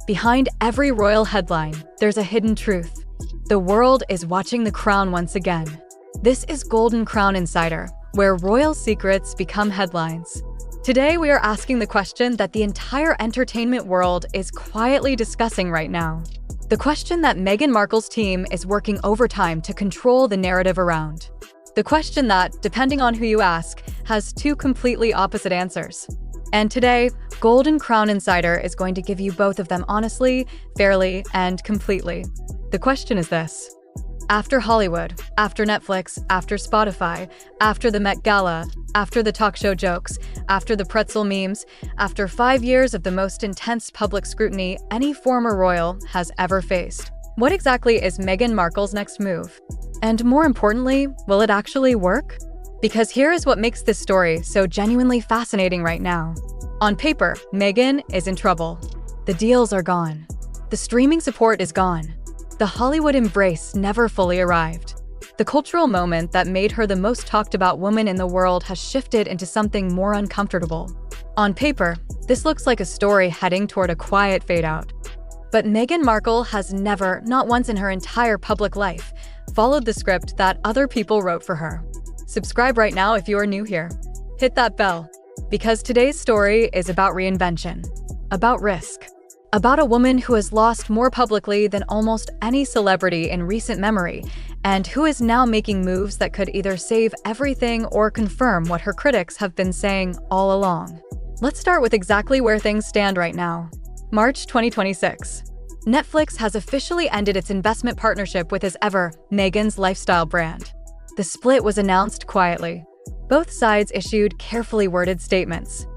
Behind every royal headline, there's a hidden truth. The world is watching The Crown once again. This is Golden Crown Insider, where royal secrets become headlines. Today, we are asking the question that the entire entertainment world is quietly discussing right now. The question that Meghan Markle's team is working overtime to control the narrative around. The question that, depending on who you ask, has two completely opposite answers. And today, Golden Crown Insider is going to give you both of them honestly, fairly, and completely. The question is this. After Hollywood, after Netflix, after Spotify, after the Met Gala, after the talk show jokes, after the pretzel memes, after 5 years of the most intense public scrutiny any former royal has ever faced, what exactly is Meghan Markle's next move? And more importantly, will it actually work? Because here is what makes this story so genuinely fascinating right now. On paper, Meghan is in trouble. The deals are gone. The streaming support is gone. The Hollywood embrace never fully arrived. The cultural moment that made her the most talked about woman in the world has shifted into something more uncomfortable. On paper, this looks like a story heading toward a quiet fade-out. But Meghan Markle has never, not once in her entire public life, followed the script that other people wrote for her. Subscribe right now if you are new here. Hit that bell, because today's story is about reinvention, about risk, about a woman who has lost more publicly than almost any celebrity in recent memory, and who is now making moves that could either save everything or confirm what her critics have been saying all along. Let's start with exactly where things stand right now. March 2026. Netflix has officially ended its investment partnership with as ever, Meghan's lifestyle brand. The split was announced quietly. Both sides issued carefully worded statements.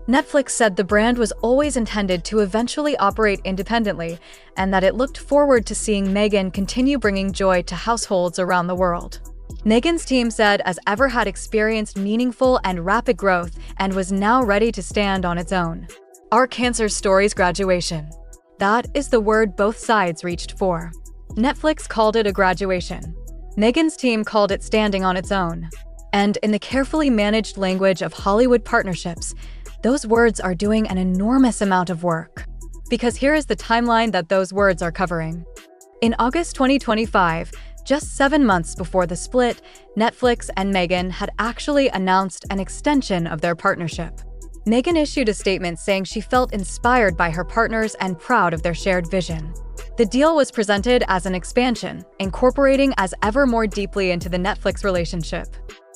Netflix said the brand was always intended to eventually operate independently and that it looked forward to seeing Meghan continue bringing joy to households around the world. Meghan's team said as ever had experienced meaningful and rapid growth and was now ready to stand on its own. Our cancer story's graduation. That is the word both sides reached for. Netflix called it a graduation. Meghan's team called it standing on its own. And in the carefully managed language of Hollywood partnerships, those words are doing an enormous amount of work. Because here is the timeline that those words are covering. In August 2025, just 7 months before the split, Netflix and Meghan had actually announced an extension of their partnership. Meghan issued a statement saying she felt inspired by her partners and proud of their shared vision. The deal was presented as an expansion, incorporating as ever more deeply into the Netflix relationship.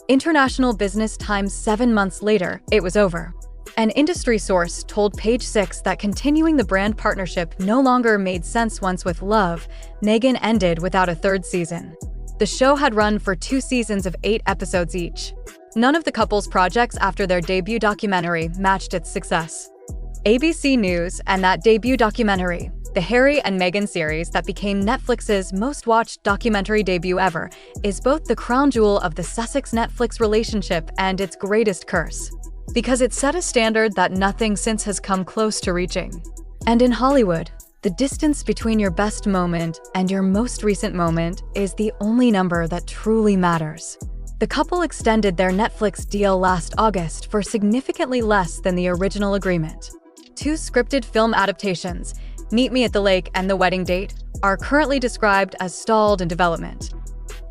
International Business Times 7 months later, it was over. An industry source told Page Six that continuing the brand partnership no longer made sense once with Love, Meghan ended without a third season. The show had run for 2 seasons of 8 episodes each. None of the couple's projects after their debut documentary matched its success. ABC News and that debut documentary, the Harry and Meghan series that became Netflix's most-watched documentary debut ever, is both the crown jewel of the Sussex Netflix relationship and its greatest curse. Because it set a standard that nothing since has come close to reaching. And in Hollywood, the distance between your best moment and your most recent moment is the only number that truly matters. The couple extended their Netflix deal last August for significantly less than the original agreement. 2 scripted film adaptations, Meet Me at the Lake and The Wedding Date, are currently described as stalled in development.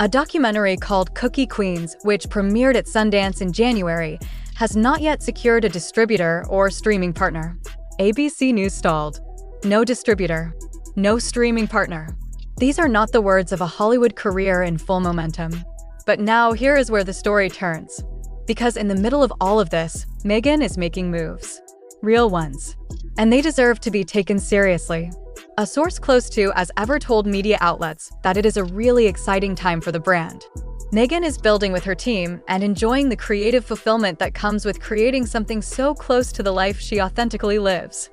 A documentary called Cookie Queens, which premiered at Sundance in January, has not yet secured a distributor or streaming partner. ABC News stalled. No distributor. No streaming partner. These are not the words of a Hollywood career in full momentum. But now here is where the story turns. Because in the middle of all of this, Meghan is making moves. Real ones. And they deserve to be taken seriously. A source close to as ever told media outlets that it is a really exciting time for the brand. Meghan is building with her team and enjoying the creative fulfillment that comes with creating something so close to the life she authentically lives.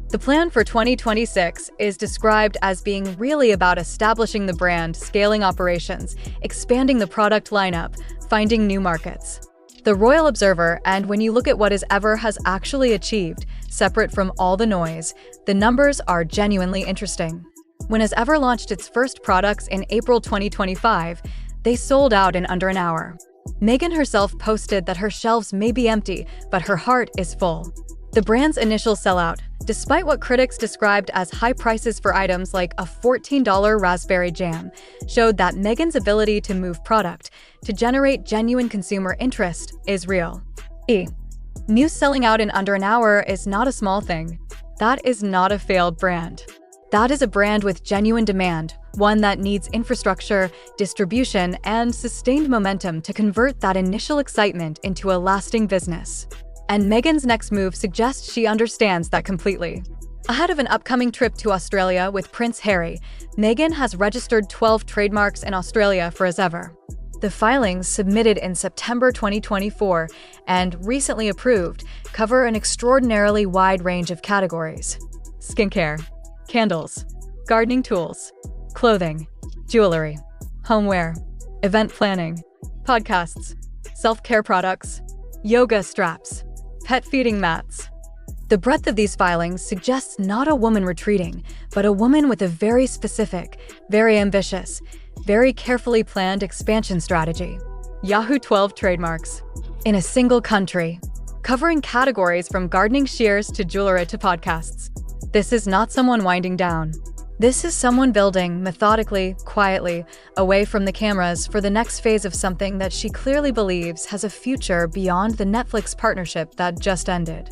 The plan for 2026 is described as being really about establishing the brand, scaling operations, expanding the product lineup, finding new markets. The Royal Observer, and when you look at what As Ever has actually achieved, separate from all the noise, the numbers are genuinely interesting. When As Ever launched its first products in April 2025, they sold out in under an hour. Meghan herself posted that her shelves may be empty, but her heart is full. The brand's initial sellout, despite what critics described as high prices for items like a $14 raspberry jam, showed that Meghan's ability to move product to generate genuine consumer interest is real. News selling out in under an hour is not a small thing. That is not a failed brand. That is a brand with genuine demand, one that needs infrastructure, distribution, and sustained momentum to convert that initial excitement into a lasting business. And Meghan's next move suggests she understands that completely. Ahead of an upcoming trip to Australia with Prince Harry, Meghan has registered 12 trademarks in Australia for as ever. The filings, submitted in September 2024 and recently approved, cover an extraordinarily wide range of categories: skincare, candles, gardening tools, clothing, jewelry, homeware, event planning, podcasts, self-care products, yoga straps, pet feeding mats. The breadth of these filings suggests not a woman retreating, but a woman with a very specific, very ambitious, very carefully planned expansion strategy. Yahoo 12 trademarks. In a single country, covering categories from gardening shears to jewelry to podcasts. This is not someone winding down. This is someone building, methodically, quietly, away from the cameras for the next phase of something that she clearly believes has a future beyond the Netflix partnership that just ended.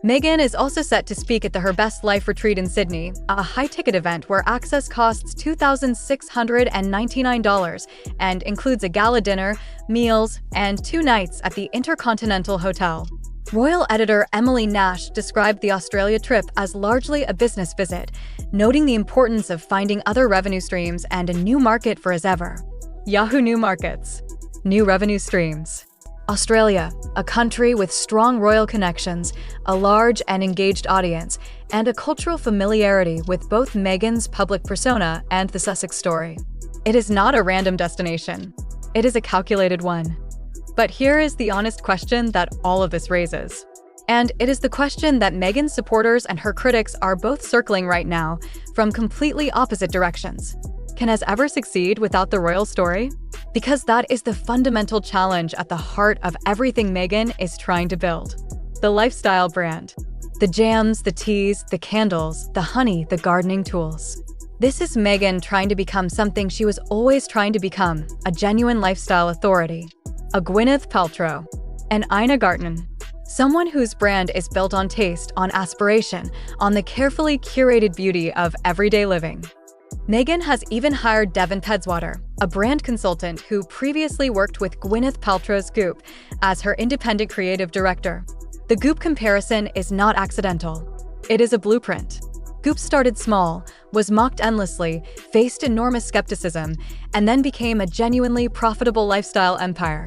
Meghan is also set to speak at the Her Best Life retreat in Sydney, a high-ticket event where access costs $2,699 and includes a gala dinner, meals, and 2 nights at the Intercontinental Hotel. Royal editor Emily Nash described the Australia trip as largely a business visit, noting the importance of finding other revenue streams and a new market for as ever. Yahoo New Markets. New revenue streams. Australia, a country with strong royal connections, a large and engaged audience, and a cultural familiarity with both Meghan's public persona and the Sussex story. It is not a random destination. It is a calculated one. But here is the honest question that all of this raises. And it is the question that Meghan's supporters and her critics are both circling right now from completely opposite directions. Can us ever succeed without the royal story? Because that is the fundamental challenge at the heart of everything Meghan is trying to build. The lifestyle brand. The jams, the teas, the candles, the honey, the gardening tools. This is Meghan trying to become something she was always trying to become, a genuine lifestyle authority. A Gwyneth Paltrow. An Ina Garten. Someone whose brand is built on taste, on aspiration, on the carefully curated beauty of everyday living. Meghan has even hired Devon Pedswater, a brand consultant who previously worked with Gwyneth Paltrow's Goop, as her independent creative director. The Goop comparison is not accidental. It is a blueprint. Goop started small, was mocked endlessly, faced enormous skepticism, and then became a genuinely profitable lifestyle empire.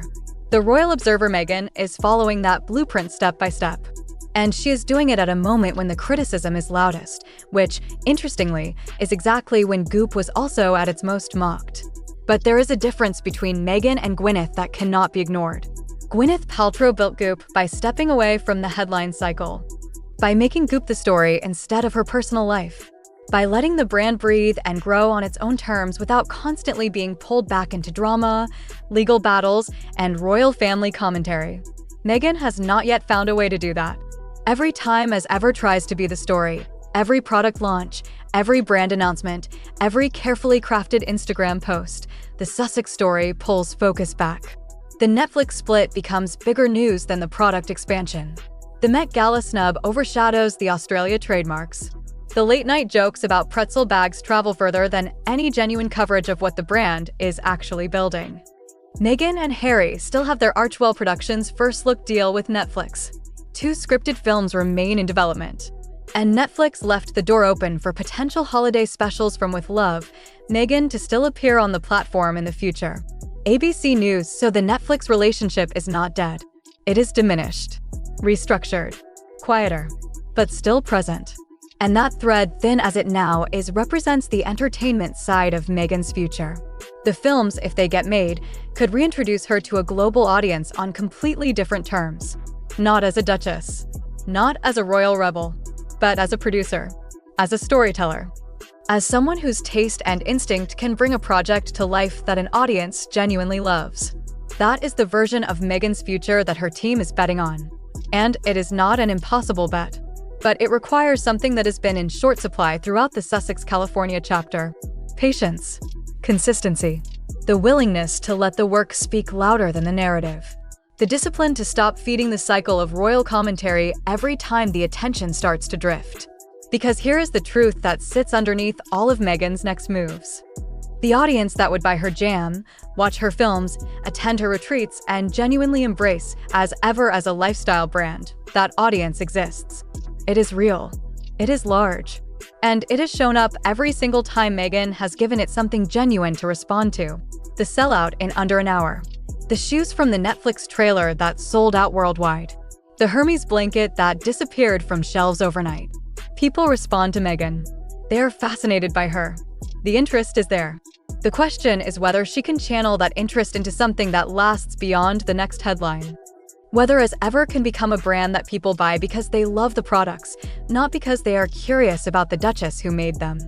The Royal Observer Meghan is following that blueprint step by step. And she is doing it at a moment when the criticism is loudest, which, interestingly, is exactly when Goop was also at its most mocked. But there is a difference between Meghan and Gwyneth that cannot be ignored. Gwyneth Paltrow built Goop by stepping away from the headline cycle, by making Goop the story instead of her personal life, by letting the brand breathe and grow on its own terms without constantly being pulled back into drama, legal battles, and royal family commentary. Meghan has not yet found a way to do that. Every time as ever tries to be the story, every product launch, every brand announcement, every carefully crafted Instagram post, the Sussex story pulls focus back. The Netflix split becomes bigger news than the product expansion. The Met Gala snub overshadows the Australia trademarks. The late-night jokes about pretzel bags travel further than any genuine coverage of what the brand is actually building. Meghan and Harry still have their Archwell Productions first-look deal with Netflix. 2 scripted films remain in development. And Netflix left the door open for potential holiday specials from With Love, Meghan to still appear on the platform in the future. ABC News, so the Netflix relationship is not dead. It is diminished, restructured, quieter, but still present. And that thread, thin as it now is, represents the entertainment side of Meghan's future. The films, if they get made, could reintroduce her to a global audience on completely different terms. Not as a duchess, not as a royal rebel, but as a producer, as a storyteller, as someone whose taste and instinct can bring a project to life that an audience genuinely loves. That is the version of Meghan's future that her team is betting on. And it is not an impossible bet. But it requires something that has been in short supply throughout the Sussex, California chapter: patience, consistency, the willingness to let the work speak louder than the narrative, the discipline to stop feeding the cycle of royal commentary every time the attention starts to drift. Because here is the truth that sits underneath all of Meghan's next moves. The audience that would buy her jam, watch her films, attend her retreats, and genuinely embrace as a lifestyle brand, that audience exists. It is real. It is large. And it has shown up every single time Meghan has given it something genuine to respond to. The sellout in under an hour. The shoes from the Netflix trailer that sold out worldwide. The Hermes blanket that disappeared from shelves overnight. People respond to Meghan. They are fascinated by her. The interest is there. The question is whether she can channel that interest into something that lasts beyond the next headline. Whether as ever can become a brand that people buy because they love the products, not because they are curious about the Duchess who made them.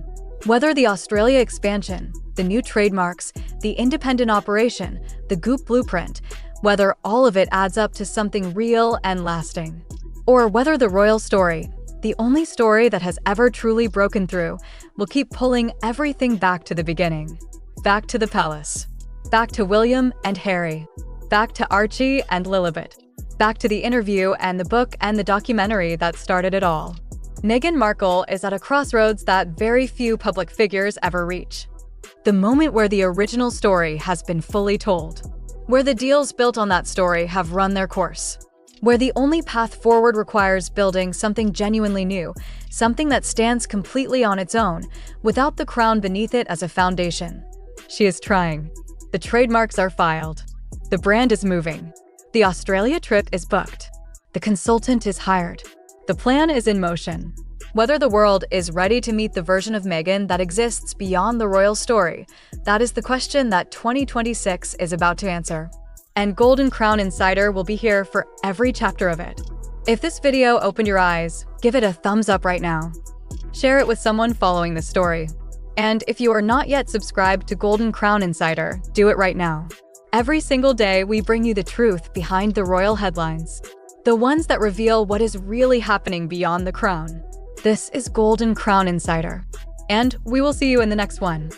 Whether the Australia expansion, the new trademarks, the independent operation, the Goop blueprint, whether all of it adds up to something real and lasting. Or whether the royal story, the only story that has ever truly broken through, will keep pulling everything back to the beginning. Back to the palace. Back to William and Harry. Back to Archie and Lilibet. Back to the interview and the book and the documentary that started it all. Meghan Markle is at a crossroads that very few public figures ever reach. The moment where the original story has been fully told. Where the deals built on that story have run their course. Where the only path forward requires building something genuinely new, something that stands completely on its own, without the crown beneath it as a foundation. She is trying. The trademarks are filed. The brand is moving. The Australia trip is booked. The consultant is hired. The plan is in motion. Whether the world is ready to meet the version of Meghan that exists beyond the royal story, that is the question that 2026 is about to answer. And Golden Crown Insider will be here for every chapter of it. If this video opened your eyes, give it a thumbs up right now. Share it with someone following this story. And if you are not yet subscribed to Golden Crown Insider, do it right now. Every single day, we bring you the truth behind the royal headlines. The ones that reveal what is really happening beyond the crown. This is Golden Crown Insider. And we will see you in the next one.